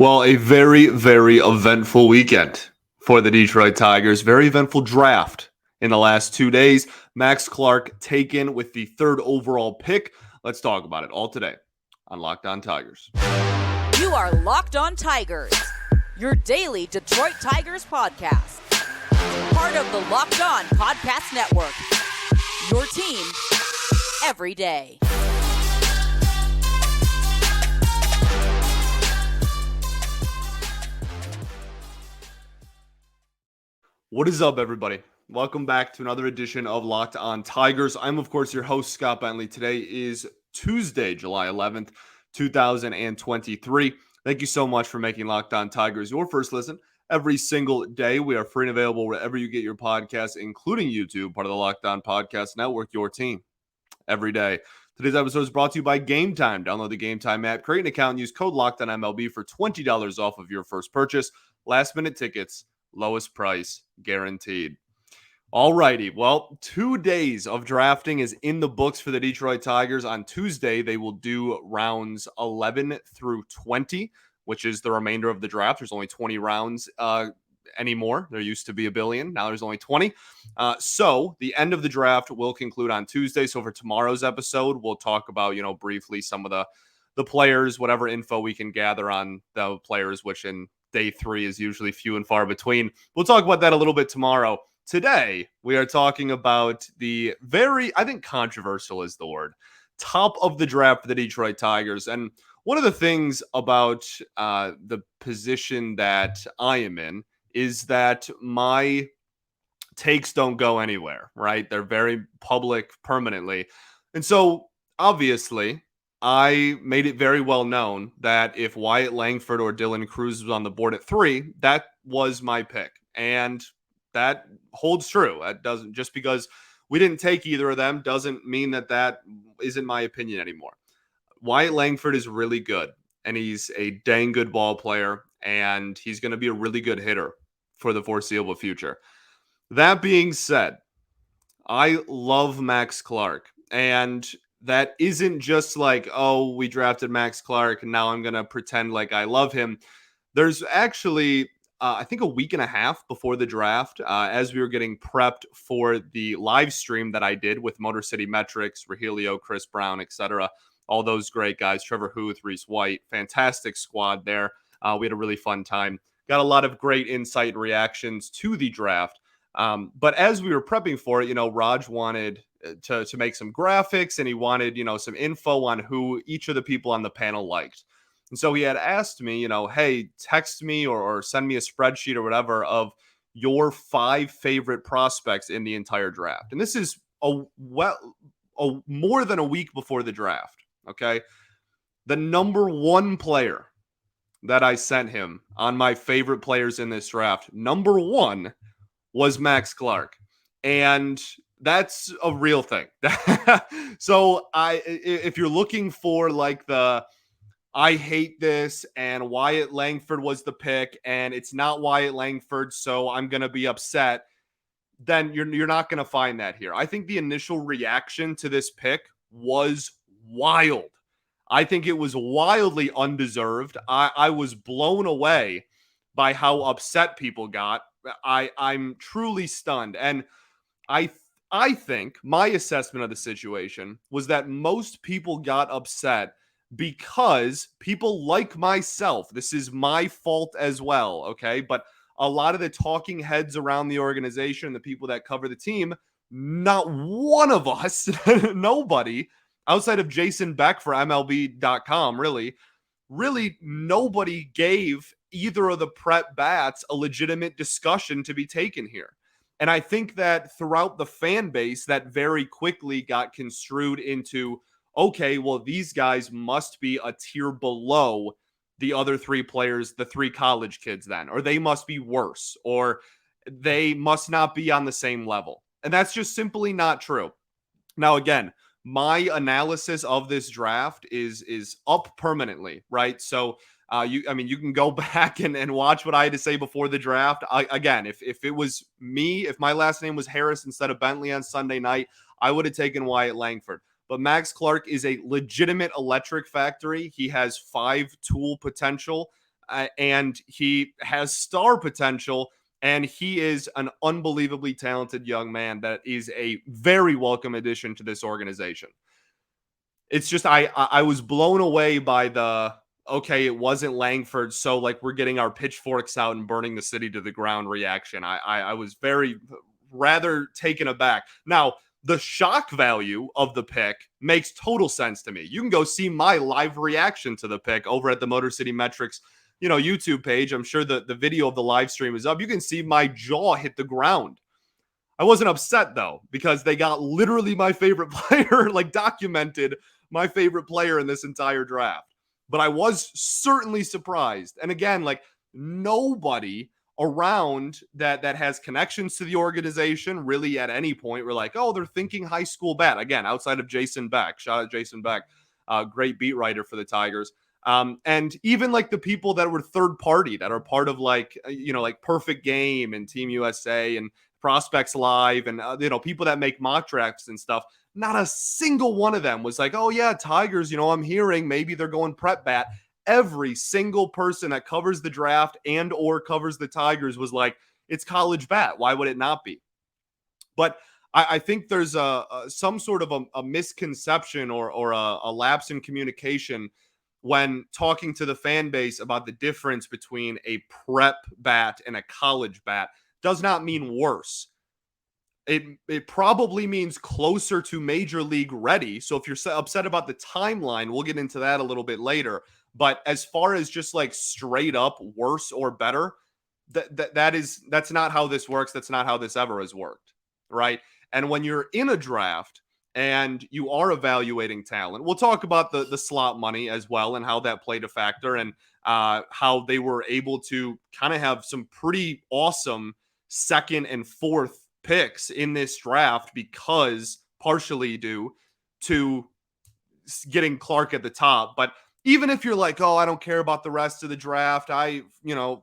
Well, a very, very eventful weekend for the Detroit Tigers. Very eventful draft in the last 2 days. Max Clark taken with the third overall pick. Let's talk about it all today on Locked On Tigers. You are Locked On Tigers, your daily Detroit Tigers podcast. Part of the Locked On Podcast Network, your team every day. What is up, everybody? Welcome back to another edition of Locked On Tigers. I'm, of course, your host, Scott Bentley. Today is Tuesday, July 11th, 2023. Thank you so much for making Locked On Tigers your first listen every single day. We are free and available wherever you get your podcasts, including YouTube, part of the Locked On Podcast Network, your team every day. Today's episode is brought to you by GameTime. Download the GameTime app, create an account, and use code LOCKEDONMLB for $20 off of your first purchase. Last-minute tickets, lowest price guaranteed. Alrighty, well, 2 days of drafting is in the books for the Detroit Tigers. On Tuesday, they will do rounds 11 through 20, which is the remainder of the draft. There's only 20 rounds anymore. There used to be a billion. Now there's only 20. So the end of the draft will conclude on Tuesday. So for tomorrow's episode, we'll talk about, briefly some of the players, whatever info we can gather on the players, which in day 3 is usually few and far between. We'll talk about that a little bit tomorrow. Today, we are talking about the I think controversial is the word, top of the draft for the Detroit Tigers. And one of the things about the position that I am in is that my takes don't go anywhere, right? They're very public permanently. And so, obviously, I made it very well known that if Wyatt Langford or Dylan Cruz was on the board at 3, that was my pick. And that holds true. That doesn't, just because we didn't take either of them doesn't mean that isn't my opinion anymore. Wyatt Langford is really good, and he's a dang good ball player, and he's going to be a really good hitter for the foreseeable future. That being said, I love Max Clark, and that isn't just like, oh, we drafted Max Clark, and now I'm going to pretend like I love him. There's actually, I think a week and a half before the draft, as we were getting prepped for the live stream that I did with Motor City Metrics, Rahilio, Chris Brown, etc., all those great guys, Trevor Huth, Reese White, fantastic squad there. We had a really fun time. Got a lot of great insight and reactions to the draft. But as we were prepping for it, Raj wanted to make some graphics, and he wanted, some info on who each of the people on the panel liked. And so he had asked me, hey, text me or send me a spreadsheet or whatever of your 5 favorite prospects in the entire draft. And this is more than a week before the draft. Okay. The number 1 player that I sent him on my favorite players in this draft, number 1 was Max Clark. And that's a real thing. So if you're looking for like I hate this and Wyatt Langford was the pick and it's not Wyatt Langford, so I'm going to be upset, then you're not going to find that here. I think the initial reaction to this pick was wild. I think it was wildly undeserved. I was blown away by how upset people got. I'm truly stunned. And I think my assessment of the situation was that most people got upset because people like myself, this is my fault as well, okay? But a lot of the talking heads around the organization, the people that cover the team, not one of us, nobody, outside of Jason Beck for MLB.com, really nobody gave either of the prep bats a legitimate discussion to be taken here. And I think that throughout the fan base, that very quickly got construed into, okay, well, these guys must be a tier below the other 3 players, the 3 college kids then, or they must be worse, or they must not be on the same level. And that's just simply not true. Now, again, my analysis of this draft is up permanently, right? So you can go back and watch what I had to say before the draft. Again, if it was me, if my last name was Harris instead of Bentley on Sunday night, I would have taken Wyatt Langford. But Max Clark is a legitimate electric factory. He has 5-tool potential and he has star potential. And he is an unbelievably talented young man that is a very welcome addition to this organization. It's just I was blown away by the okay, it wasn't Langford, so like we're getting our pitchforks out and burning the city to the ground reaction. I was very rather taken aback. Now, the shock value of the pick makes total sense to me. You can go see my live reaction to the pick over at the Motor City Metrics, YouTube page. I'm sure the video of the live stream is up. You can see my jaw hit the ground. I wasn't upset though, because they got literally my favorite player, like documented my favorite player in this entire draft. But I was certainly surprised. And again, like nobody around that has connections to the organization really at any point were like, oh, they're thinking high school bat. Again, outside of Jason Beck. Shout out Jason Beck, great beat writer for the Tigers. And even like the people that were third party that are part of like, like Perfect Game and Team USA and Prospects Live and, people that make mock drafts and stuff. Not a single one of them was like, oh yeah, Tigers, I'm hearing maybe they're going prep bat. Every single person that covers the draft and or covers the Tigers was like, it's college bat. Why would it not be? But I think there's some sort of a misconception or a lapse in communication when talking to the fan base about the difference between a prep bat and a college bat. Does not mean worse. It probably means closer to major league ready. So if you're upset about the timeline, we'll get into that a little bit later. But as far as just like straight up worse or better, that's not how this works. That's not how this ever has worked, right? And when you're in a draft and you are evaluating talent, we'll talk about the slot money as well and how that played a factor and how they were able to kind of have some pretty awesome second and fourth picks in this draft because partially due to getting Clark at the top. But even if you're like, oh, I don't care about the rest of the draft, I,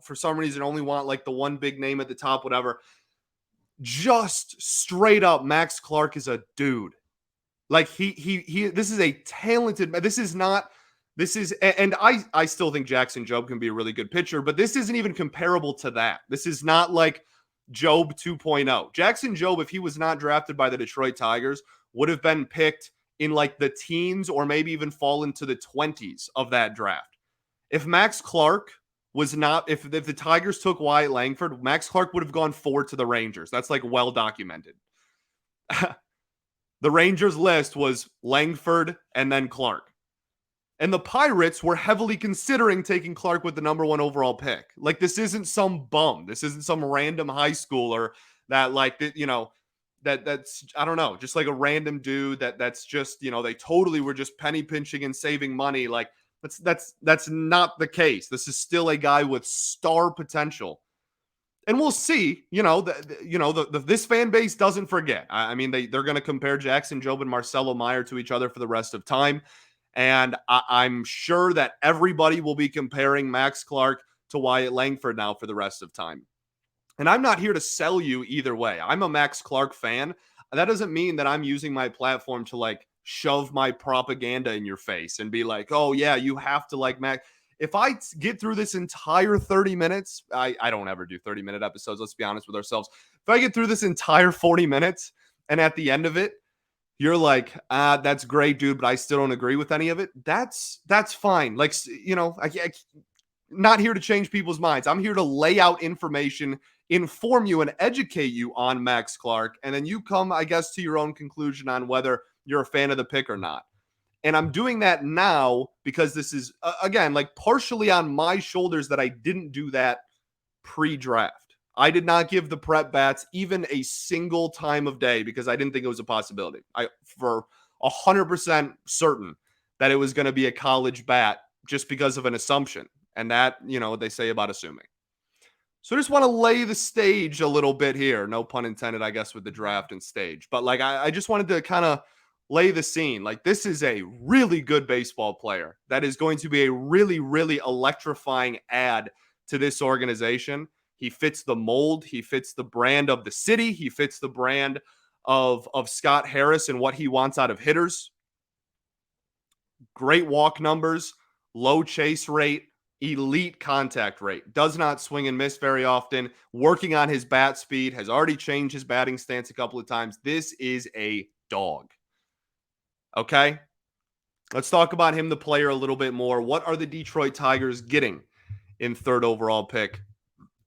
for some reason only want like the one big name at the top, whatever. Just straight up, Max Clark is a dude. Like he this is a talented, and I still think Jackson Jobe can be a really good pitcher, but this isn't even comparable to that. This is not like Jobe 2.0. Jackson Jobe, if he was not drafted by the Detroit Tigers, would have been picked in like the teens or maybe even fall into the 20s of that draft. If Max Clark was not, if the Tigers took Wyatt Langford, Max Clark would have gone 4 to the Rangers. That's like well documented. The Rangers list was Langford and then Clark. And the Pirates were heavily considering taking Clark with the number 1 overall pick. Like, this isn't some bum. This isn't some random high schooler that, like, that's, I don't know, just like a random dude that's just, they totally were just penny pinching and saving money. Like, that's not the case. This is still a guy with star potential. And we'll see, this fan base doesn't forget. I mean, they're going to compare Jackson Jobe and Marcelo Meyer to each other for the rest of time. And I'm sure that everybody will be comparing Max Clark to Wyatt Langford now for the rest of time. And I'm not here to sell you either way. I'm a Max Clark fan. That doesn't mean that I'm using my platform to like shove my propaganda in your face and be like, oh yeah, you have to like Max. If I get through this entire 30 minutes, I don't ever do 30-minute episodes. Let's be honest with ourselves. If I get through this entire 40 minutes and at the end of it, you're like, that's great, dude, but I still don't agree with any of it. That's fine. Like, I not here to change people's minds. I'm here to lay out information, inform you, and educate you on Max Clark. And then you come, I guess, to your own conclusion on whether you're a fan of the pick or not. And I'm doing that now because this is, again, like partially on my shoulders that I didn't do that pre-draft. I did not give the prep bats even a single time of day because I didn't think it was a possibility. I for 100% certain that it was going to be a college bat just because of an assumption. And that, what they say about assuming. So I just want to lay the stage a little bit here. No pun intended, I guess, with the draft and stage. But like, I just wanted to kind of lay the scene. Like, this is a really good baseball player that is going to be a really, really electrifying add to this organization. He fits the mold. He fits the brand of the city. He fits the brand of Scott Harris and what he wants out of hitters. Great walk numbers, low chase rate, elite contact rate, does not swing and miss very often, working on his bat speed, has already changed his batting stance a couple of times. This is a dog. Okay? Let's talk about him, the player, a little bit more. What are the Detroit Tigers getting in third overall pick?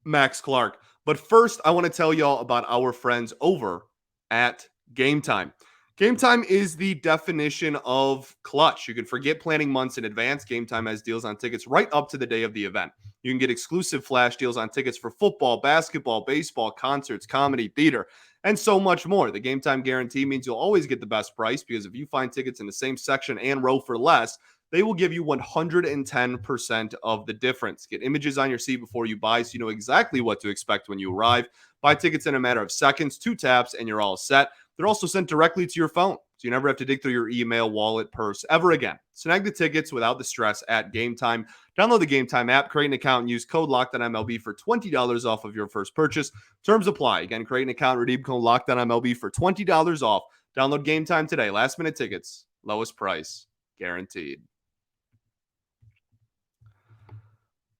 Max Clark. But first, I want to tell y'all about our friends over at GameTime. GameTime is the definition of clutch. You can forget planning months in advance. GameTime has deals on tickets right up to the day of the event. You can get exclusive flash deals on tickets for football, basketball, baseball, concerts, comedy, theater, and so much more. The GameTime guarantee means you'll always get the best price, because if you find tickets in the same section and row for less, they will give you 110% of the difference. Get images on your seat before you buy, so you know exactly what to expect when you arrive. Buy tickets in a matter of seconds, 2 taps, and you're all set. They're also sent directly to your phone, so you never have to dig through your email, wallet, purse ever again. Snag the tickets without the stress at GameTime. Download the GameTime app, create an account, and use code LOCKEDONMLB for $20 off of your first purchase. Terms apply. Again, create an account, redeem code LOCKEDONMLB for $20 off. Download GameTime today. Last minute tickets, lowest price, guaranteed.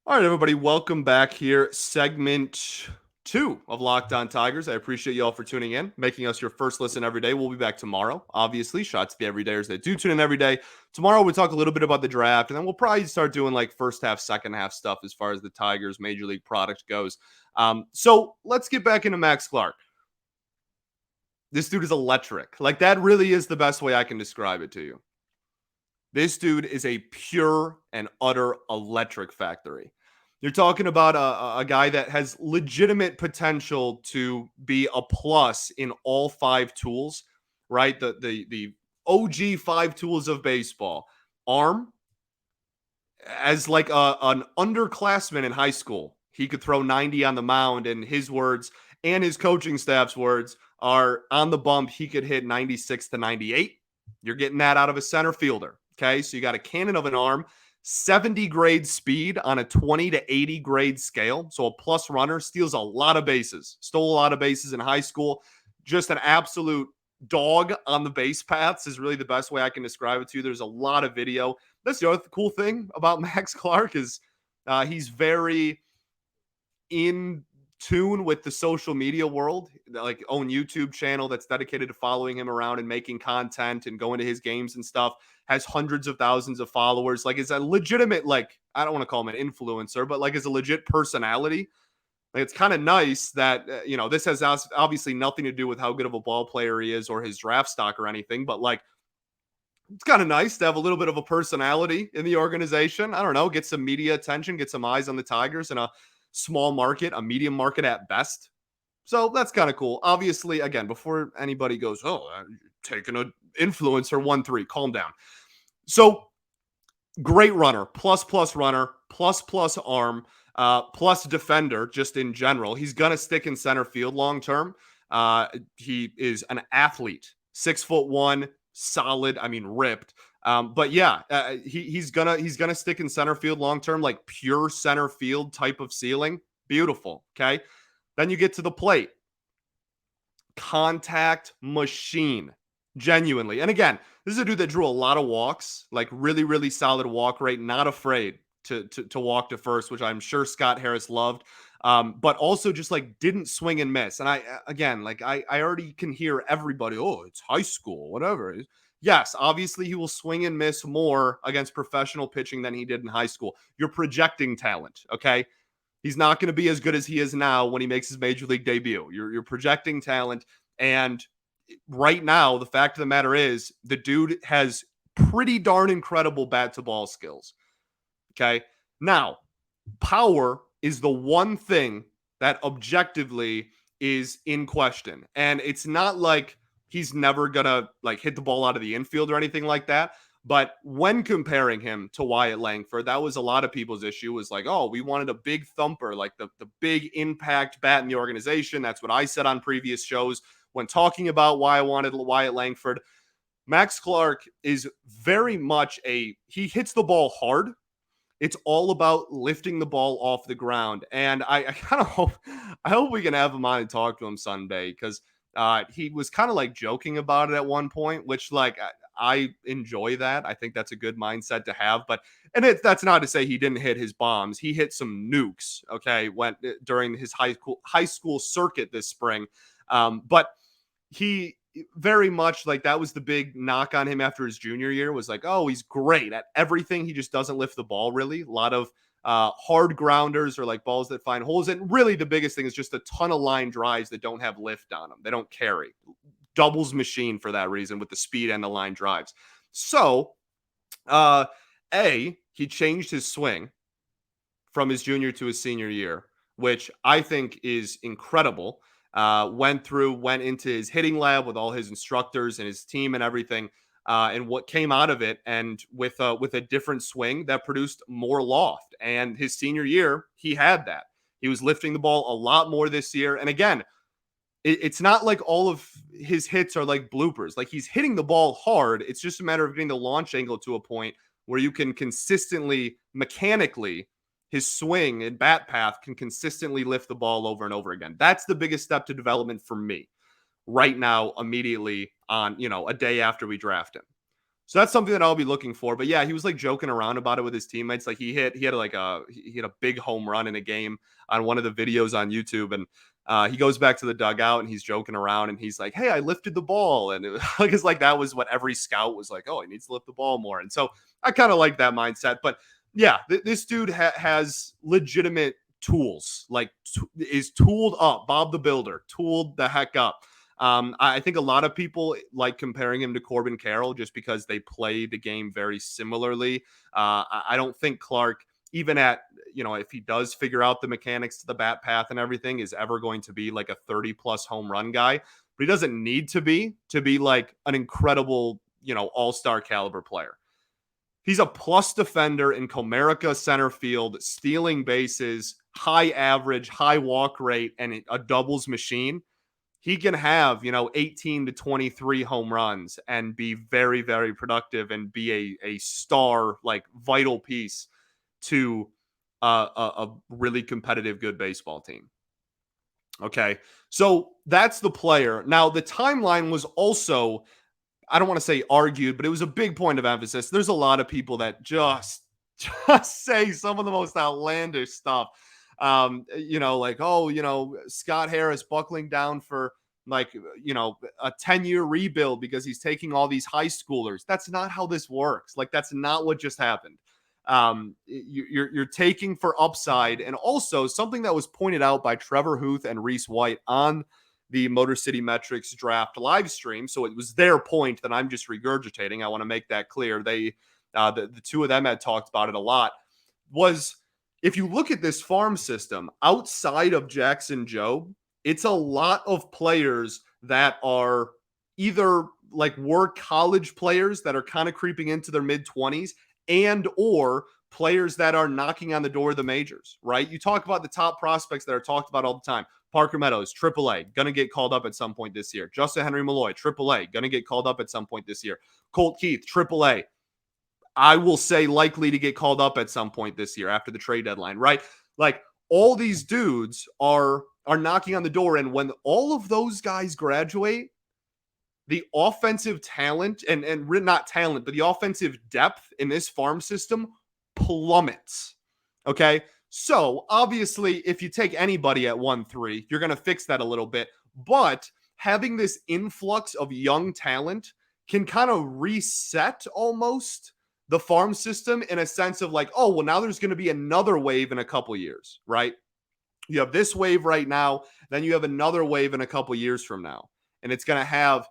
All right, everybody, welcome back here. Segment 2 of Locked On Tigers. I appreciate you all for tuning in, making us your first listen every day. We'll be back tomorrow, obviously. Shots to the everydayers that do tune in every day. Tomorrow, we'll talk a little bit about the draft, and then we'll probably start doing like first half, second half stuff as far as the Tigers Major League product goes. So let's get back into Max Clark. This dude is electric. Like, that really is the best way I can describe it to you. This dude is a pure and utter electric factory. You're talking about a guy that has legitimate potential to be a plus in all 5 tools, right? The OG 5 tools of baseball. Arm, as like an underclassman in high school, he could throw 90 on the mound, and his words and his coaching staff's words are, on the bump, he could hit 96 to 98. You're getting that out of a center fielder. Okay, so you got a cannon of an arm, 70 grade speed on a 20 to 80 grade scale. So a plus runner, steals a lot of bases, stole a lot of bases in high school. Just an absolute dog on the base paths is really the best way I can describe it to you. There's a lot of video. That's the other cool thing about Max Clark is he's very in tune with the social media world, like own YouTube channel that's dedicated to following him around and making content and going to his games and stuff, has hundreds of thousands of followers. Like, is a legitimate, like, I don't want to call him an influencer, but like is a legit personality. Like, it's kind of nice that, this has obviously nothing to do with how good of a ball player he is or his draft stock or anything, but like, it's kind of nice to have a little bit of a personality in the organization. I don't know, get some media attention, get some eyes on the Tigers in a small market, a medium market at best. So that's kind of cool. Obviously, again, before anybody goes, oh, taking an influencer 1-3, calm down. So great runner, plus runner, plus arm, plus defender, just in general. He's going to stick in center field long term. He is an athlete, 6'1", solid. I mean, ripped. But yeah, he's gonna stick in center field long term, like pure center field type of ceiling. Beautiful. Okay. Then you get to the plate. Contact machine. Genuinely. And again, this is a dude that drew a lot of walks, like really, really solid walk rate, not afraid to walk to first, which I'm sure Scott Harris loved. But also just like didn't swing and miss. And I already can hear everybody, oh, it's high school, whatever. Yes, obviously he will swing and miss more against professional pitching than he did in high school. You're projecting talent, okay? He's not going to be as good as he is now when he makes his major league debut. You're projecting talent, and right now, the fact of the matter is the dude has pretty darn incredible bat to ball skills. Okay. Now, power is the one thing that objectively is in question. And it's not like he's never going to like hit the ball out of the infield or anything like that. But when comparing him to Wyatt Langford, that was a lot of people's issue, was like, oh, we wanted a big thumper, like the big impact bat in the organization. That's what I said on previous shows when talking about why I wanted Wyatt Langford. Max Clark is very much he hits the ball hard. It's all about lifting the ball off the ground. And I kind of hope we can have him on and talk to him Sunday, because he was kind of like joking about it at one point, which like I enjoy that. I think that's a good mindset to have. But that's not to say he didn't hit his bombs. He hit some nukes. Okay, during his high school circuit this spring. But he very much like that was the big knock on him after his junior year was like, oh, he's great at everything. He just doesn't lift the ball really. A lot of hard grounders or like balls that find holes. And really the biggest thing is just a ton of line drives that don't have lift on them. They don't carry. Doubles machine for that reason with the speed and the line drives. So, he changed his swing from his junior to his senior year, which I think is incredible. Went into his hitting lab with all his instructors and his team and everything. And what came out of it, and with a different swing that produced more loft. And his senior year, he had that. He was lifting the ball a lot more this year. And again, it's not like all of his hits are like bloopers. Like he's hitting the ball hard. It's just a matter of getting the launch angle to a point where you can consistently, mechanically, his swing and bat path can consistently lift the ball over and over again. That's the biggest step to development for me right now, immediately on, a day after we draft him. So that's something that I'll be looking for. But yeah, he was like joking around about it with his teammates. Like he had a big home run in a game on one of the videos on YouTube. And he goes back to the dugout and he's joking around and he's like, hey, I lifted the ball. And it's like that was what every scout was like, oh, he needs to lift the ball more. And so I kind of like that mindset. But yeah, this dude has legitimate tools, like is tooled up. Bob the Builder, tooled the heck up. I think a lot of people like comparing him to Corbin Carroll just because they play the game very similarly. I don't think Clark, even at, if he does figure out the mechanics to the bat path and everything, is ever going to be like a 30-plus home run guy. But he doesn't need to be like an incredible, all-star caliber player. He's a plus defender in Comerica center field, stealing bases, high average, high walk rate, and a doubles machine. He can have, 18 to 23 home runs and be very, very productive and be a star, like vital piece to a really competitive, good baseball team. Okay, so that's the player. Now, the timeline was also, I don't want to say argued, but it was a big point of emphasis. There's a lot of people that just say some of the most outlandish stuff. Like, Scott Harris buckling down for like, a 10-year rebuild because he's taking all these high schoolers. That's not how this works. Like, that's not what just happened. You're taking for upside. And also something that was pointed out by Trevor Huth and Reese White on the Motor City Metrics draft live stream. So it was their point that I'm just regurgitating. I want to make that clear. They, the two of them had talked about it a lot. Was if you look at this farm system outside of Jackson Jobe, it's a lot of players that are either like were college players that are kind of creeping into their mid-20s and or players that are knocking on the door of the majors, right? You talk about the top prospects that are talked about all the time. Parker Meadows, AAA, going to get called up at some point this year. Justin Henry Malloy, AAA, going to get called up at some point this year. Colt Keith, AAA, I will say likely to get called up at some point this year after the trade deadline, right? Like all these dudes are knocking on the door. And when all of those guys graduate, the offensive talent and not talent, but the offensive depth in this farm system plummets. Okay. So obviously, if you take anybody at 1-3, you're going to fix that a little bit. But having this influx of young talent can kind of reset almost the farm system in a sense of like, oh, well, now there's going to be another wave in a couple years, right? You have this wave right now, then you have another wave in a couple years from now. And it's going to have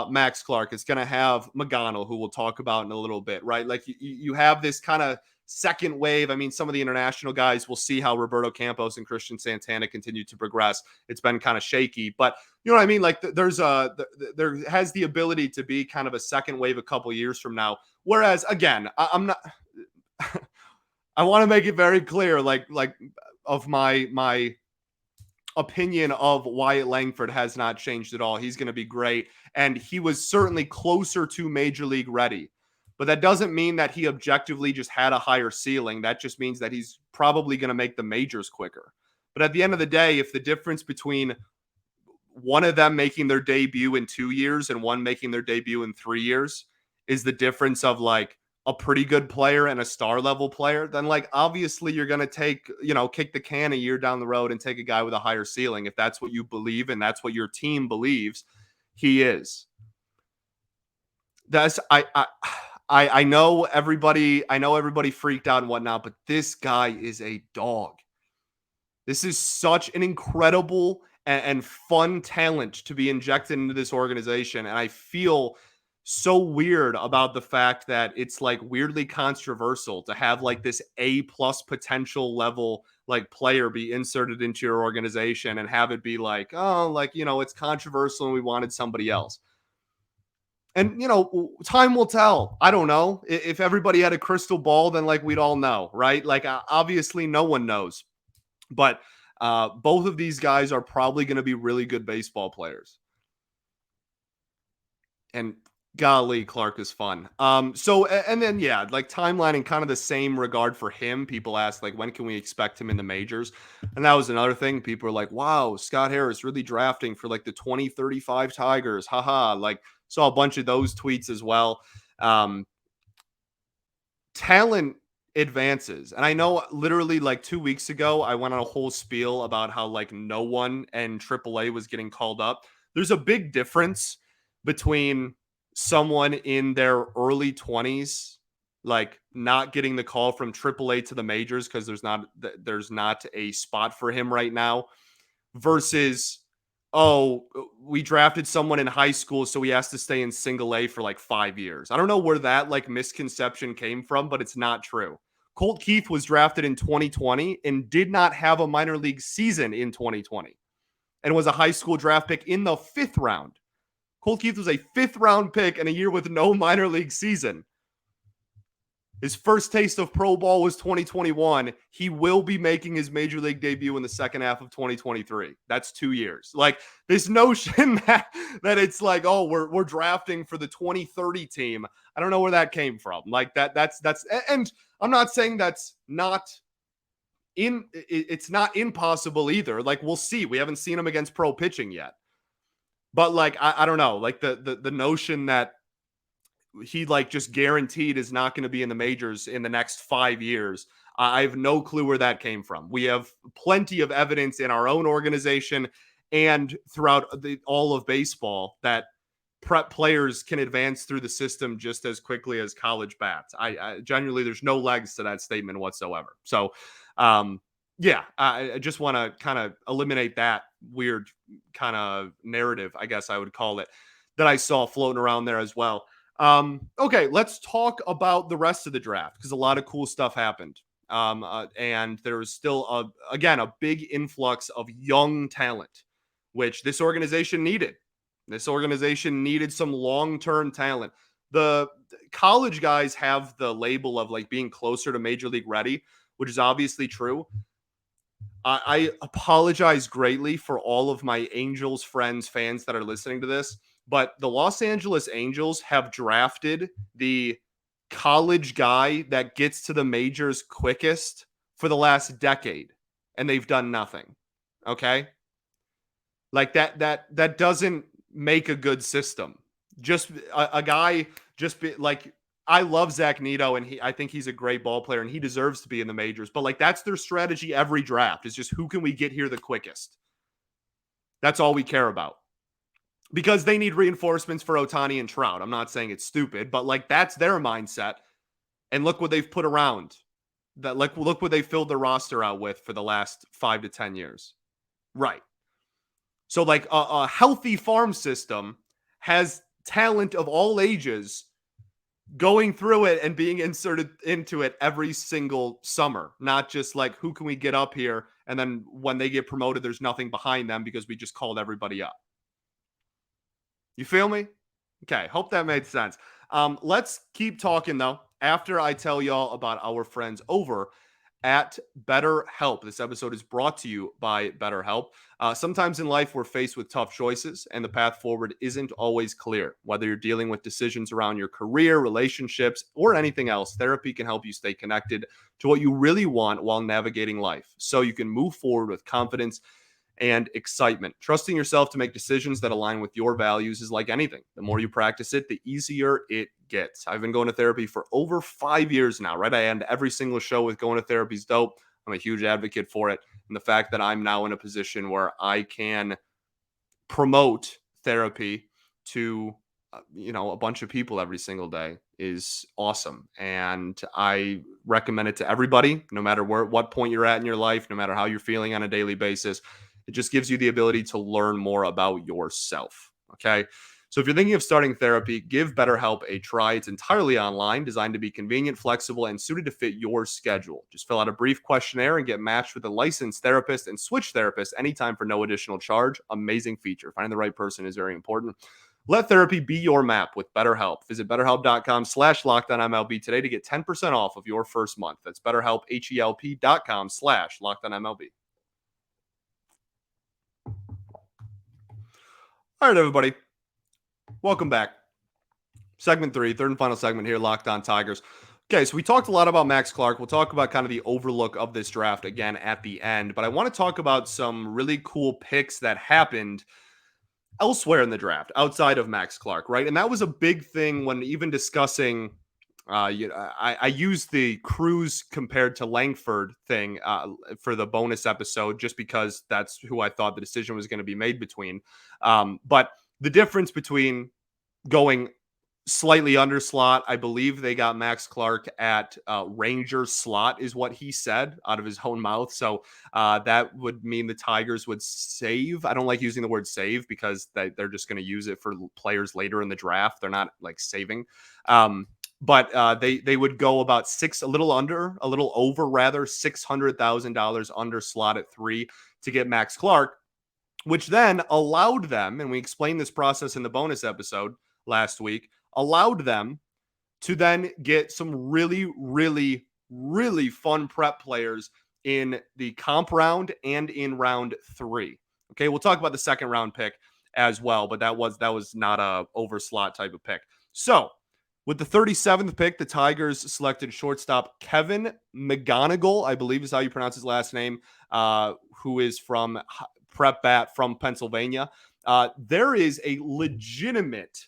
Max Clark. It's going to have McGonigle, who we'll talk about in a little bit, right? Like you have this kind of second wave. I mean, some of the international guys, we'll see how Roberto Campos and Christian Santana continue to progress. It's been kind of shaky, but you know what I mean? Like there has the ability to be kind of a second wave a couple years from now. Whereas again, I'm not, I want to make it very clear, like of my opinion of Wyatt Langford has not changed at all. He's going to be great. And he was certainly closer to major league ready. But that doesn't mean that he objectively just had a higher ceiling. That just means that he's probably going to make the majors quicker. But at the end of the day, if the difference between one of them making their debut in 2 years and one making their debut in 3 years is the difference of like a pretty good player and a star level player, then like obviously you're going to take, kick the can a year down the road and take a guy with a higher ceiling. If that's what you believe and that's what your team believes he is. That's I know everybody freaked out and whatnot, but this guy is a dog. This is such an incredible and fun talent to be injected into this organization. And I feel so weird about the fact that it's like weirdly controversial to have like this A+ potential level like player be inserted into your organization and have it be like, oh, like, it's controversial and we wanted somebody else. And, time will tell. I don't know. If everybody had a crystal ball, then like we'd all know, right? Like obviously no one knows. But both of these guys are probably going to be really good baseball players. And golly, Clark is fun. And then, yeah, like timeline in kind of the same regard for him. People ask, like, when can we expect him in the majors? And that was another thing. People are like, wow, Scott Harris really drafting for like the 2035 Tigers. Haha. Like, saw a bunch of those tweets as well. Talent advances. And I know literally like 2 weeks ago, I went on a whole spiel about how like no one in AAA was getting called up. There's a big difference between someone in their early 20s, like not getting the call from AAA to the majors because there's not a spot for him right now, versus, oh, we drafted someone in high school, so he has to stay in single A for like 5 years. I don't know where that like misconception came from, but it's not true. Colt Keith was drafted in 2020 and did not have a minor league season in 2020 and was a high school draft pick in the 5th round. Colt Keith was a 5th round pick in a year with no minor league season. His first taste of pro ball was 2021. He will be making his major league debut in the second half of 2023. That's 2 years. Like this notion that it's like, oh, we're drafting for the 2030 team. I don't know where that came from. Like that's and I'm not saying that's not it's not impossible either. Like we'll see. We haven't seen him against pro pitching yet. But like I don't know, like the notion that he like just guaranteed is not going to be in the majors in the next 5 years. I have no clue where that came from. We have plenty of evidence in our own organization and throughout all of baseball that prep players can advance through the system just as quickly as college bats. I genuinely, there's no legs to that statement whatsoever. So, yeah, I just want to kind of eliminate that weird kind of narrative, I guess I would call it, that I saw floating around there as well. Okay, let's talk about the rest of the draft because a lot of cool stuff happened. And there was still a big influx of young talent, which this organization needed. This organization needed some long-term talent. The college guys have the label of like being closer to major league ready, which is obviously true. I apologize greatly for all of my Angels friends, fans that are listening to this. But the Los Angeles Angels have drafted the college guy that gets to the majors quickest for the last decade, and they've done nothing. Okay? Like that doesn't make a good system. Just a guy just be like, I love Zach Neto, and I think he's a great ball player, and he deserves to be in the majors. But like that's their strategy every draft is just who can we get here the quickest? That's all we care about. Because they need reinforcements for Ohtani and Trout. I'm not saying it's stupid, but like that's their mindset. And look what they've put around. That look what they filled the roster out with for the last 5 to 10 years. Right. So like a healthy farm system has talent of all ages going through it and being inserted into it every single summer. Not just like who can we get up here, and then when they get promoted, there's nothing behind them because we just called everybody up. You feel me? Okay, hope that made sense. Let's keep talking, though, after I tell y'all about our friends over at BetterHelp. This episode is brought to you by BetterHelp. Sometimes in life, we're faced with tough choices, and the path forward isn't always clear. Whether you're dealing with decisions around your career, relationships, or anything else, therapy can help you stay connected to what you really want while navigating life, so you can move forward with confidence and excitement. Trusting yourself to make decisions that align with your values is like anything. The more you practice it, the easier it gets. I've been going to therapy for over 5 years now, right? I end every single show with going to therapy's dope. I'm a huge advocate for it. And the fact that I'm now in a position where I can promote therapy to a bunch of people every single day is awesome, and I recommend it to everybody, no matter what point you're at in your life, no matter how you're feeling on a daily basis. It just gives you the ability to learn more about yourself. Okay, so if you're thinking of starting therapy, give BetterHelp a try. It's entirely online, designed to be convenient, flexible, and suited to fit your schedule. Just fill out a brief questionnaire and get matched with a licensed therapist, and switch therapists anytime for no additional charge. Amazing feature. Finding the right person is very important. Let therapy be your map with BetterHelp. Visit BetterHelp.com/LockedOnMLB today to get 10% off of your first month. That's BetterHelp, HELP.com/LockedOnMLB. All right, everybody. Welcome back. Segment 3, third and final segment here, Locked On Tigers. Okay, so we talked a lot about Max Clark. We'll talk about kind of the overlook of this draft again at the end, but I want to talk about some really cool picks that happened elsewhere in the draft outside of Max Clark, right? And that was a big thing when even discussing. I used the Cruz compared to Langford thing for the bonus episode, just because that's who I thought the decision was going to be made between. But the difference between going slightly under slot, I believe they got Max Clark at Ranger slot, is what he said out of his own mouth. So that would mean the Tigers would save. I don't like using the word save because they're just going to use it for players later in the draft. They're not like saving. But they would go about a little over $600,000 under slot at 3 to get Max Clark, which then allowed them, and we explained this process in the bonus episode last week, allowed them to then get some really, really, really fun prep players in the comp round and in round 3. Okay, we'll talk about the second round pick as well, but that was not a over slot type of pick. So with the 37th pick, the Tigers selected shortstop Kevin McGonigle, I believe is how you pronounce his last name, who is from Prep Bat from Pennsylvania. There is a legitimate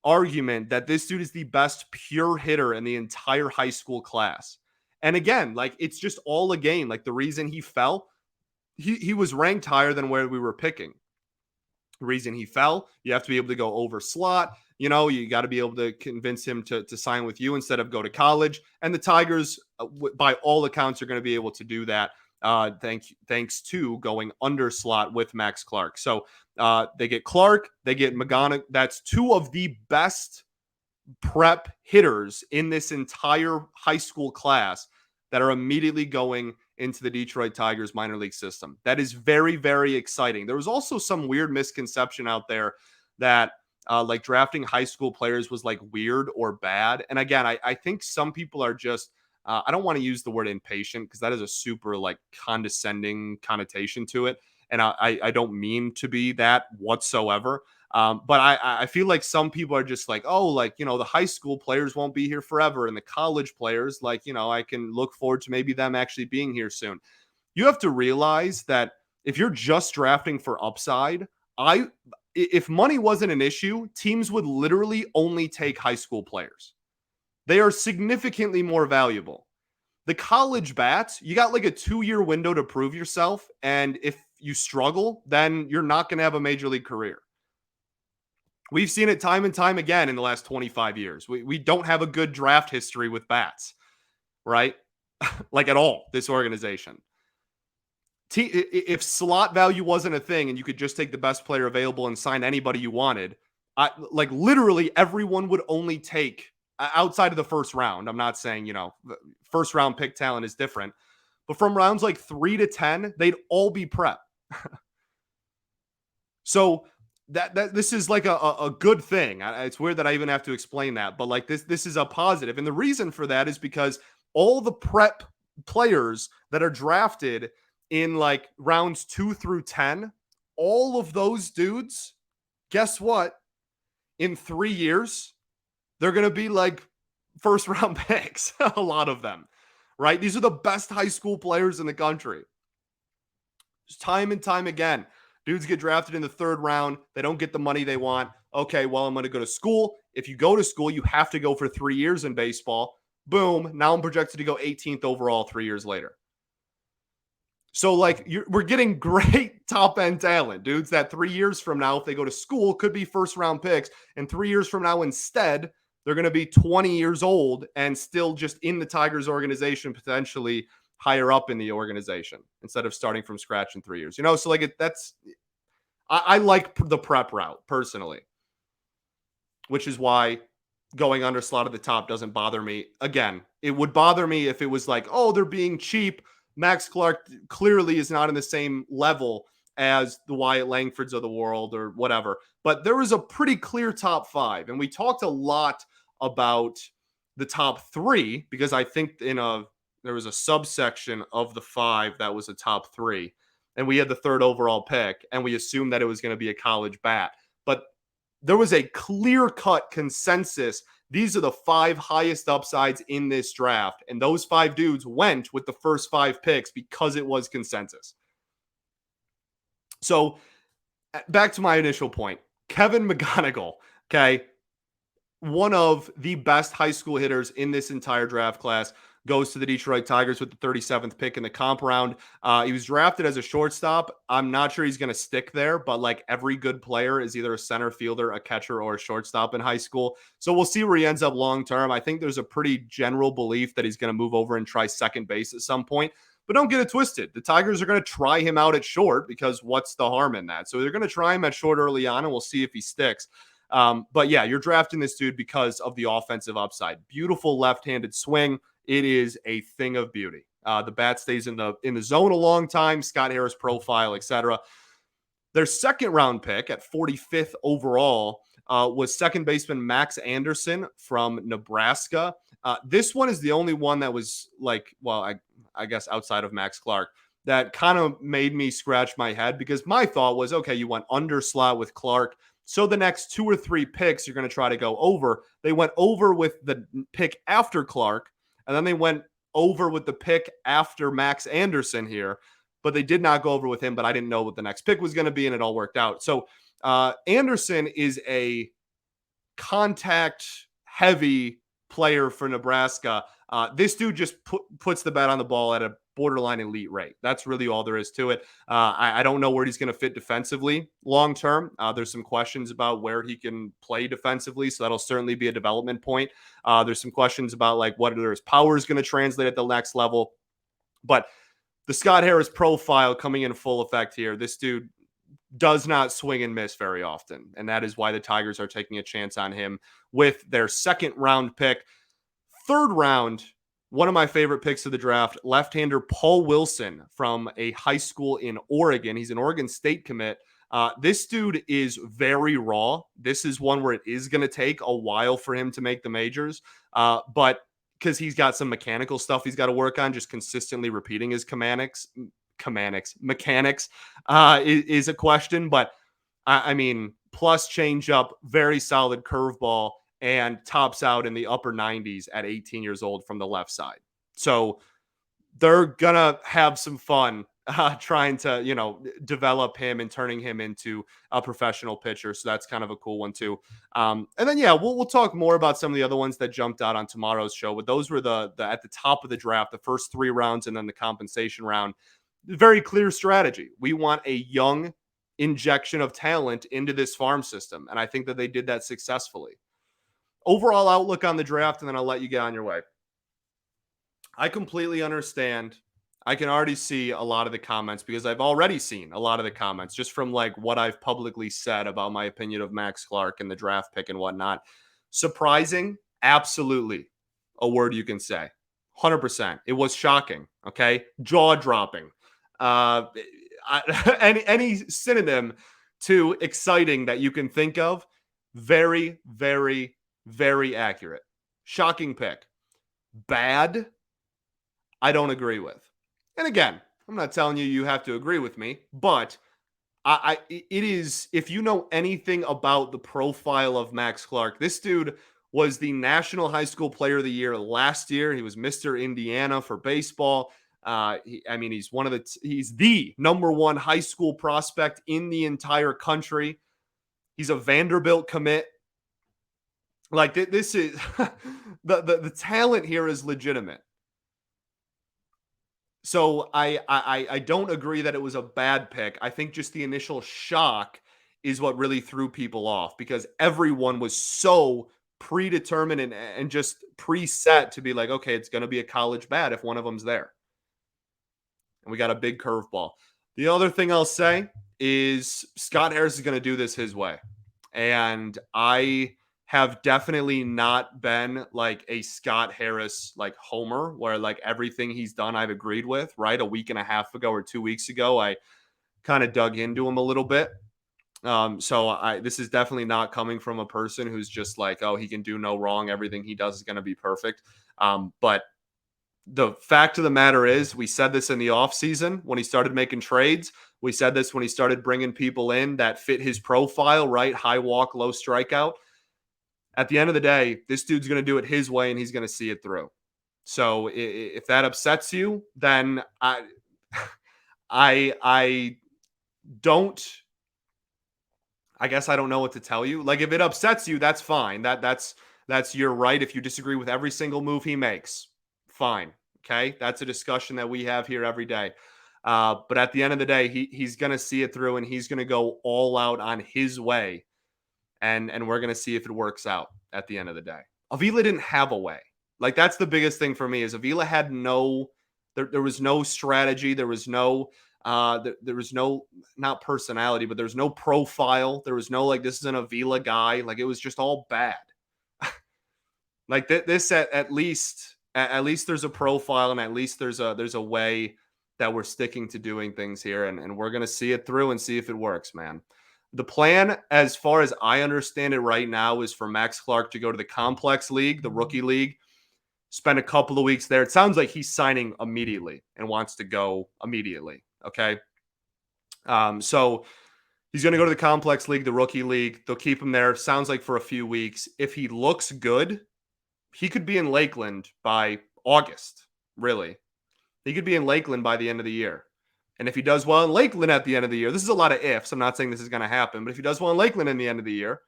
argument that this dude is the best pure hitter in the entire high school class. And again, like, it's just all a game. Like, the reason he fell, he was ranked higher than where we were picking. The reason he fell, you have to be able to go over slot. You got to be able to convince him to sign with you instead of go to college. And the Tigers, by all accounts, are going to be able to do that. Thanks to going under slot with Max Clark. So they get Clark, they get McGonigle. That's 2 of the best prep hitters in this entire high school class that are immediately going into the Detroit Tigers minor league system. That is very, very exciting. There was also some weird misconception out there that like drafting high school players was like weird or bad. And again, I think some people are just, I don't want to use the word impatient because that is a super like condescending connotation to it. And I don't mean to be that whatsoever. But I feel like some people are just like, oh, like, the high school players won't be here forever. And the college players, like, I can look forward to maybe them actually being here soon. You have to realize that if you're just drafting for upside, if money wasn't an issue, teams would literally only take high school players. They are significantly more valuable. The college bats, you got like a 2-year window to prove yourself. And if you struggle, then you're not going to have a major league career. We've seen it time and time again in the last 25 years. We don't have a good draft history with bats, right? Like at all, this organization. If slot value wasn't a thing and you could just take the best player available and sign anybody you wanted, like literally everyone would only take outside of the first round. I'm not saying, first round pick talent is different, but from rounds like 3 to 10, they'd all be prep. So that this is like a good thing. It's weird that I even have to explain that, but like this is a positive. And the reason for that is because all the prep players that are drafted in like rounds 2 through 10, all of those dudes, guess what? In 3 years, they're going to be like first round picks, a lot of them, right? These are the best high school players in the country. Time and time again. Dudes get drafted in the third round. They don't get the money they want. Okay, well, I'm going to go to school. If you go to school, you have to go for 3 years in baseball. Boom. Now I'm projected to go 18th overall 3 years later. So, like, we're getting great top end talent, dudes, that 3 years from now, if they go to school, could be first round picks. And 3 years from now, instead, they're going to be 20 years old and still just in the Tigers organization, potentially higher up in the organization instead of starting from scratch in 3 years. So like I like the prep route personally, which is why going under slot at the top doesn't bother me. Again, it would bother me if it was like, oh, they're being cheap. Max Clark clearly is not in the same level as the Wyatt Langfords of the world or whatever. But there was a pretty clear top 5. And we talked a lot about the top 3 because I think there was a subsection of the 5 that was a top 3. And we had the 3rd overall pick. And we assumed that it was going to be a college bat. But there was a clear-cut consensus. These are the 5 highest upsides in this draft. And those 5 dudes went with the first 5 picks because it was consensus. So back to my initial point. Kevin McGonigle, okay, one of the best high school hitters in this entire draft class, goes to the Detroit Tigers with the 37th pick in the comp round. He was drafted as a shortstop. I'm not sure he's going to stick there, but like every good player is either a center fielder, a catcher, or a shortstop in high school. So we'll see where he ends up long term. I think there's a pretty general belief that he's going to move over and try second base at some point. But don't get it twisted. The Tigers are going to try him out at short because what's the harm in that? So they're going to try him at short early on, and we'll see if he sticks. But yeah, you're drafting this dude because of the offensive upside. Beautiful left-handed swing. It is a thing of beauty. The bat stays in the zone a long time. Scott Harris profile, etc. Their second round pick at 45th overall was second baseman Max Anderson from Nebraska. This one is the only one that was like, well, I guess outside of Max Clark, that kind of made me scratch my head because my thought was, okay, you went under slot with Clark. So the next 2 or 3 picks, you're going to try to go over. They went over with the pick after Clark. And then they went over with the pick after Max Anderson here, but they did not go over with him. But I didn't know what the next pick was going to be, and it all worked out. So Anderson is a contact-heavy player for Nebraska. This dude just puts the bat on the ball at a borderline elite rate. That's really all there is to it. I don't know where he's going to fit defensively long term. There's some questions about where he can play defensively, so that'll certainly be a development point. There's some questions about like whether his power is going to translate at the next level. But the Scott Harris profile coming in full effect here. This dude does not swing and miss very often, and that is why the Tigers are taking a chance on him with their second round pick. Third round, one of my favorite picks of the draft, left-hander Paul Wilson from a high school in Oregon. He's an Oregon State commit. This dude is very raw. This is one where it is going to take a while for him to make the majors, but because he's got some mechanical stuff he's got to work on, just consistently repeating his mechanics is a question. But I mean, plus changeup, very solid curveball, and tops out in the upper 90s at 18 years old from the left side. So they're going to have some fun trying to, develop him and turning him into a professional pitcher. So that's kind of a cool one too. And then, yeah, we'll talk more about some of the other ones that jumped out on tomorrow's show, but those were the at the top of the draft, the first 3 rounds, and then the compensation round. Very clear strategy. We want a young injection of talent into this farm system. And I think that they did that successfully. Overall outlook on the draft, and then I'll let you get on your way. I completely understand. I can already see a lot of the comments because I've already seen a lot of the comments just from like what I've publicly said about my opinion of Max Clark and the draft pick and whatnot. Surprising? Absolutely. A word you can say. 100%. It was shocking. Okay. Jaw dropping. Any synonym to exciting that you can think of. Very, very, very accurate. Shocking pick. Bad, I don't agree with. And again, I'm not telling you have to agree with me, but it is, if you know anything about the profile of Max Clark, this dude was the National High School Player of the Year last year. He was Mr. Indiana for baseball. He's the number one high school prospect in the entire country. He's a Vanderbilt commit. Like this is the talent here is legitimate. So I don't agree that it was a bad pick. I think just the initial shock is what really threw people off because everyone was so predetermined and just preset to be like, okay, it's going to be a college bat if one of them's there. And we got a big curveball. The other thing I'll say is Scott Harris is going to do this his way. And I have definitely not been like a Scott Harris like homer where like everything he's done I've agreed with, right? A week and a half ago or 2 weeks ago, I kind of dug into him a little bit. This is definitely not coming from a person who's just like, oh, he can do no wrong. Everything he does is going to be perfect. But the fact of the matter is, we said this in the offseason when he started making trades. We said this when he started bringing people in that fit his profile, right? High walk, low strikeout. At the end of the day, this dude's going to do it his way and he's going to see it through. So if that upsets you, then I guess I don't know what to tell you. Like if it upsets you, that's fine. That's your right. If you disagree with every single move he makes, fine. Okay. That's a discussion that we have here every day. But at the end of the day, he's going to see it through and he's going to go all out on his way. And we're going to see if it works out at the end of the day. Avila didn't have a way. Like that's the biggest thing for me is Avila had there was no strategy. There was no, not personality, but there was no profile. There was no, like, this is an Avila guy. Like it was just all bad. Like this at least there's a profile and at least there's a way that we're sticking to doing things here. And we're going to see it through and see if it works, man. The plan, as far as I understand it right now, is for Max Clark to go to the complex league, the rookie league, spend a couple of weeks there. It sounds like he's signing immediately and wants to go immediately. Okay. So he's going to go to the complex league, the rookie league. They'll keep him there. Sounds like for a few weeks. If he looks good, he could be in Lakeland by August. Really. He could be in Lakeland by the end of the year. And if he does well in Lakeland at the end of the year, this is a lot of ifs. I'm not saying this is going to happen, but if he does well in Lakeland in the end of the year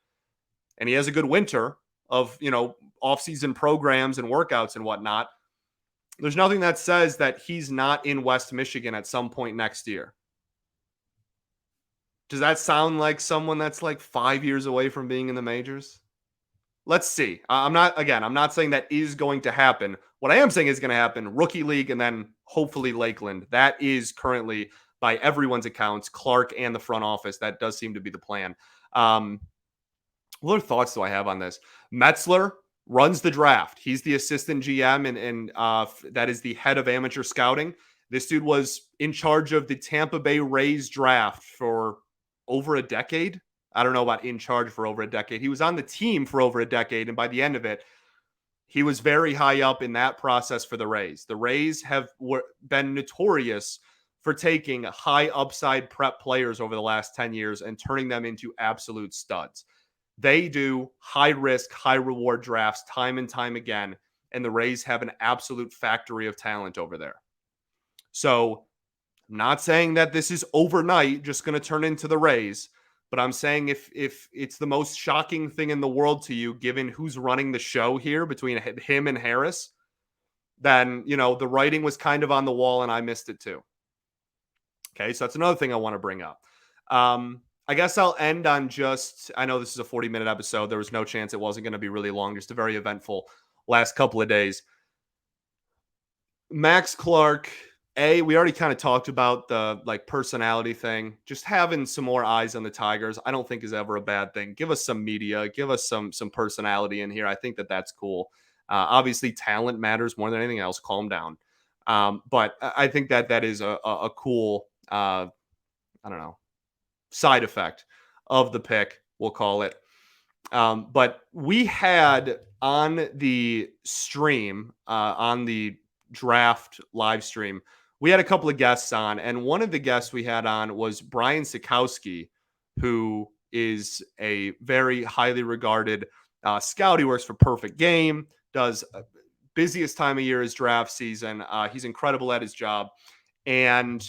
and he has a good winter of, off-season programs and workouts and whatnot, there's nothing that says that he's not in West Michigan at some point next year. Does that sound like someone that's like 5 years away from being in the majors? Let's see. I'm not saying that is going to happen. What I am saying is going to happen, rookie league and then hopefully Lakeland. That is currently, by everyone's accounts, Clark and the front office, that does seem to be the plan. What other thoughts do I have on this? Metzler runs the draft. He's the assistant GM and that is the head of amateur scouting. This dude was in charge of the Tampa Bay Rays draft for over a decade. I don't know about in charge for over a decade. He was on the team for over a decade, and by the end of it, he was very high up in that process for the Rays. The Rays have been notorious for taking high upside prep players over the last 10 years and turning them into absolute studs. They do high risk, high reward drafts time and time again, and the Rays have an absolute factory of talent over there. So I'm not saying that this is overnight just going to turn into the Rays, but I'm saying if it's the most shocking thing in the world to you, given who's running the show here between him and Harris, then, the writing was kind of on the wall and I missed it too. Okay, so that's another thing I want to bring up. I guess I'll end on I know this is a 40-minute episode. There was no chance it wasn't going to be really long, just a very eventful last couple of days. Max Clark, we already kind of talked about the personality thing. Just having some more eyes on the Tigers, I don't think is ever a bad thing. Give us some media, give us some personality in here. I think that's cool. Obviously, talent matters more than anything else. Calm down. But I think that is a cool, I don't know, side effect of the pick, we'll call it. But we had on the stream, on the draft live stream, we had a couple of guests on, and one of the guests we had on was Brian Sikowski, who is a very highly regarded scout. He works for Perfect Game, does busiest time of year is draft season. He's incredible at his job. And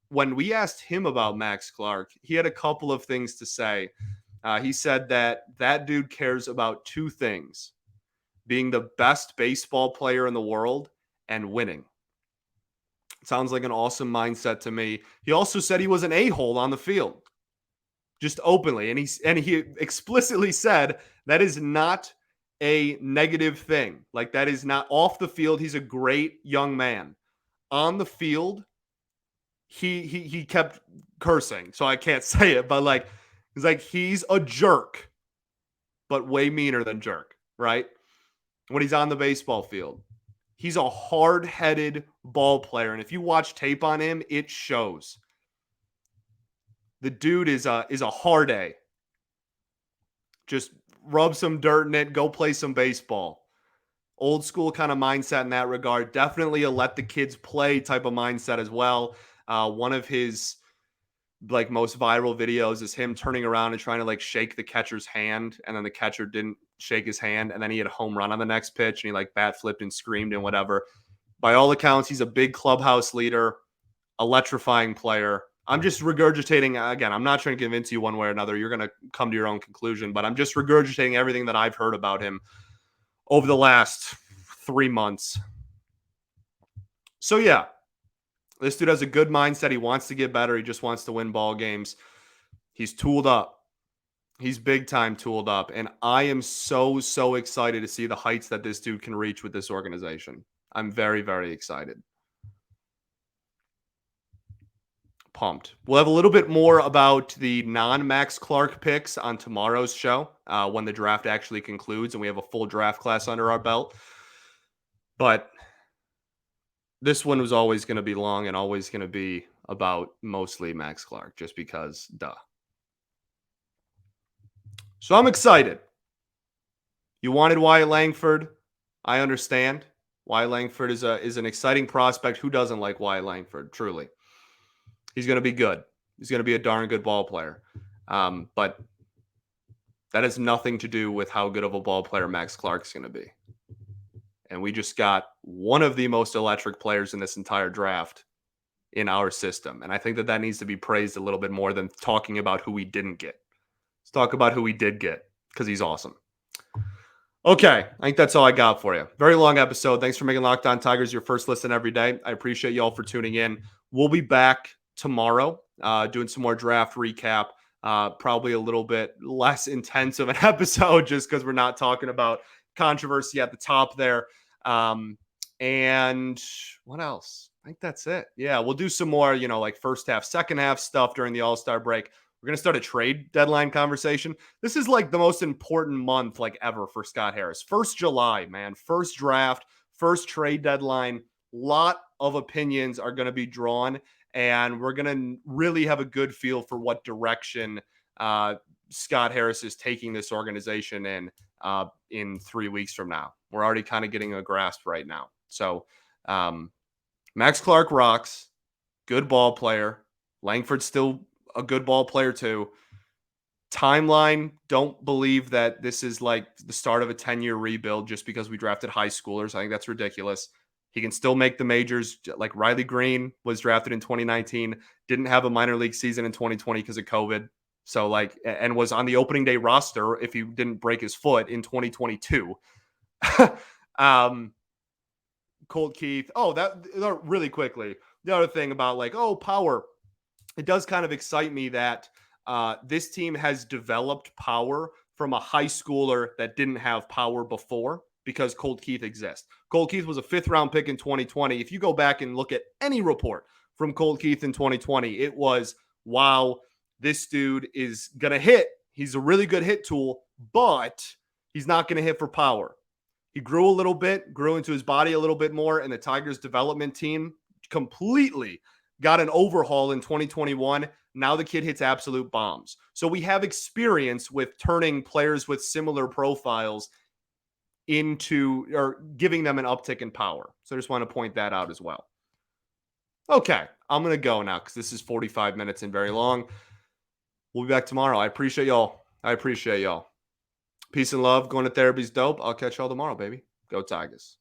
when we asked him about Max Clark, he had a couple of things to say. He said that dude cares about two things: being the best baseball player in the world and winning. Sounds like an awesome mindset to me. He also said he was an a-hole on the field, just openly. And he explicitly said that is not a negative thing. Like, that is not off the field. He's a great young man. On the field, he kept cursing, so I can't say it, but like, he's a jerk, but way meaner than jerk, right? When he's on the baseball field, he's a hard-headed ball player, and if you watch tape on him, it shows. The dude is a hard A. Just rub some dirt in it, go play some baseball. Old school kind of mindset in that regard. Definitely a let the kids play type of mindset as well. One of his like most viral videos is him turning around and trying to like shake the catcher's hand, and then the catcher didn't shake his hand, and then he had a home run on the next pitch, and he like bat flipped and screamed and whatever. By all accounts, he's a big clubhouse leader, electrifying player. I'm just regurgitating, again, I'm not trying to convince you one way or another. You're going to come to your own conclusion, but I'm just regurgitating everything that I've heard about him over the last 3 months. So yeah, this dude has a good mindset. He wants to get better. He just wants to win ball games. He's tooled up. He's big time tooled up. And I am so excited to see the heights that this dude can reach with this organization. I'm very, very excited. Pumped. We'll have a little bit more about the non-Max Clark picks on tomorrow's show when the draft actually concludes and we have a full draft class under our belt. But this one was always going to be long and always going to be about mostly Max Clark, just because, duh. So I'm excited. You wanted Wyatt Langford. I understand. Wyatt Langford is an exciting prospect. Who doesn't like Wyatt Langford? Truly. He's going to be good. He's going to be a darn good ball player. But that has nothing to do with how good of a ball player Max Clark is going to be. And we just got one of the most electric players in this entire draft in our system. And I think that needs to be praised a little bit more than talking about who we didn't get. Let's talk about who we did get, because he's awesome. Okay, I think that's all I got for you. Very long episode. Thanks for making Locked On Tigers your first listen every day. I appreciate y'all for tuning in. We'll be back tomorrow doing some more draft recap. Probably a little bit less intense of an episode just because we're not talking about controversy at the top there. And what else? I think that's it. Yeah, we'll do some more, like first half, second half stuff during the All-Star break. We're going to start a trade deadline conversation. This is like the most important month like ever for Scott Harris. 1st July, man. First draft, first trade deadline. Lot of opinions are going to be drawn, and we're going to really have a good feel for what direction Scott Harris is taking this organization in 3 weeks from now. We're already kind of getting a grasp right now. So Max Clark rocks. Good ball player. Langford's still a good ball player too. Timeline, don't believe that this is like the start of a 10-year rebuild just because we drafted high schoolers. I think that's ridiculous. He can still make the majors. Like Riley Green was drafted in 2019, didn't have a minor league season in 2020 because of COVID. So and was on the opening day roster if he didn't break his foot in 2022. Colt Keith. Oh, that really quickly. The other thing about power. It does kind of excite me that this team has developed power from a high schooler that didn't have power before because Colt Keith exists. Colt Keith was a 5th-round pick in 2020. If you go back and look at any report from Colt Keith in 2020, it was, wow, this dude is going to hit. He's a really good hit tool, but he's not going to hit for power. He grew a little bit, grew into his body a little bit more, and the Tigers development team completely got an overhaul in 2021. Now the kid hits absolute bombs. So we have experience with turning players with similar profiles into or giving them an uptick in power. So I just want to point that out as well. Okay, I'm going to go now because this is 45 minutes and very long. We'll be back tomorrow. I appreciate y'all. Peace and love. Going to therapy's dope. I'll catch y'all tomorrow, baby. Go Tigers.